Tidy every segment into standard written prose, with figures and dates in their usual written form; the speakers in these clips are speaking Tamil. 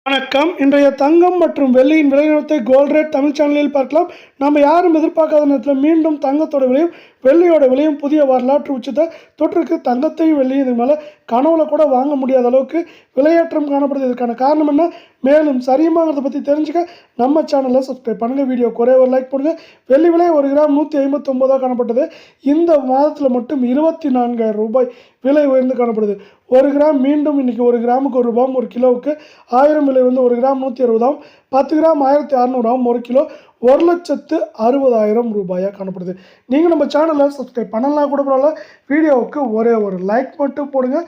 வணக்கம். இன்றைய தங்கம் மற்றும் வெள்ளியின் விலை நிலவரத்தை கோல்ட் ரேட் தமிழ் சேனலில் பார்க்கலாம். நம்ம யாரும் எதிர்பார்க்காத நேரத்தில் மீண்டும் தங்கத்தோட விலையும் வெள்ளியோட விலையும் புதிய வரலாற்று உச்சத்தை தொற்றுக்கு. தங்கத்தையும் வெள்ளியும் இதுக்கு மேலே கனவுல கூட வாங்க முடியாத அளவுக்கு விலையேற்றம் காணப்படுது. இதுக்கான காரணம் என்ன, மேலும் சரியுமாங்கிறத பற்றி தெரிஞ்சுக்க நம்ம சேனலை சப்ஸ்கிரைப் பண்ணுங்கள். வீடியோ குறைய ஒரு லைக் பண்ணுங்கள். வெள்ளி விலை 1 கிராம் 159 காணப்பட்டது. இந்த மாதத்தில் மட்டும் 24,000 ரூபாய் விலை உயர்ந்து காணப்படுது. 1 கிராம் மீண்டும் இன்றைக்கி 1 கிராமுக்கு 1 ரூபாயும், 1 கிலோவுக்கு 1000 விலை வந்து 1 கிராம் 160, 10 கிராம் 1600, 1 கிலோ 1,60,000 ரூபாயாக காணப்படுது. நீங்கள் நம்ம சேனலை சப்ஸ்கிரைப் பண்ணலாம் கூட பரவாயில்ல, வீடியோவுக்கு ஒரே ஒரு லைக் மட்டும் போடுங்க.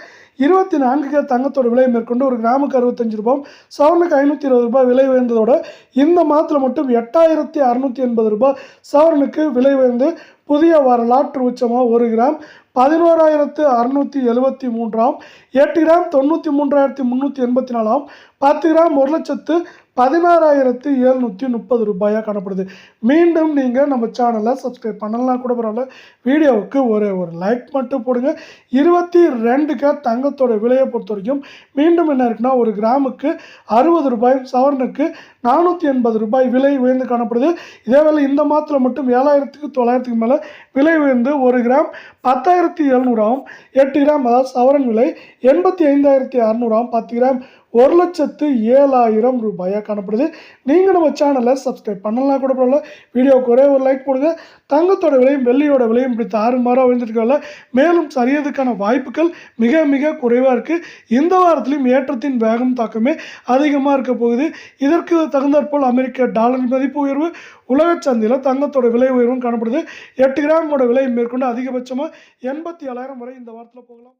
24 தங்கத்தோட விலை மேற்கொண்டு 1 கிராமுக்கு 65 ரூபாயும், சவரனுக்கு 520 ரூபாய் விலை உயர்ந்ததோட இந்த மாதத்தில் மட்டும் 8,680 ரூபாய் சவரனுக்கு விலை உயர்ந்து புதிய வரலாற்று உச்சமாக 1 கிராம் 11,673, 8 கிராம் 93,384, 10 கிராம் 1,16,730 ரூபாயாக காணப்படுது. மீண்டும் நீங்கள் நம்ம சேனலை சப்ஸ்கிரைப் பண்ணலாம் கூட பரவாயில்ல, வீடியோவுக்கு ஒரே ஒரு லைக் மட்டும் போடுங்க. 22 தங்கத்தோட விலையை பொறுத்த வரைக்கும் மீண்டும் என்ன இருக்குன்னா, 1 கிராமுக்கு 60 ரூபாயும், சவரனுக்கு 480 ரூபாய் விலை உயர்ந்து காணப்படுது. இதேவேளை இந்த மாதத்தில் மட்டும் 7,900 மேலே விலை உயர்ந்து 1 கிராம் 10,700, 8 கிராம் அதாவது சவரன் விலை 85,600, 10 கிராம் 1,07,000 ரூபாயாக காணப்படுது. நீங்கள் நம்ம சேனலை சப்ஸ்கிரைப் பண்ணலாம் கூட பரவாயில்ல, வீடியோவுக்கு ஒரே ஒரு லைக் போடுங்க. தங்கத்தோட விலையும் வெள்ளியோட விலையும் இப்படி தாறுமாறாக உயர்ந்துருக்கல, மேலும் சரியதுக்கான வாய்ப்புகள் மிக மிக குறைவாக இருக்குது. இந்த வாரத்திலையும் ஏற்றத்தின் வேகம் தாக்கமே அதிகமாக இருக்க போகுது. இதற்கு தகுந்தாற்போல் அமெரிக்க டாலர் மதிப்பு உயர்வு, உலக சந்தையில் தங்கத்தோட விலை உயர்வும் காணப்படுது. 8 கிராமோட விலை மேற்கொண்டு அதிகபட்சமாக 87,000 வரை இந்த வாரத்தில் போகலாம்.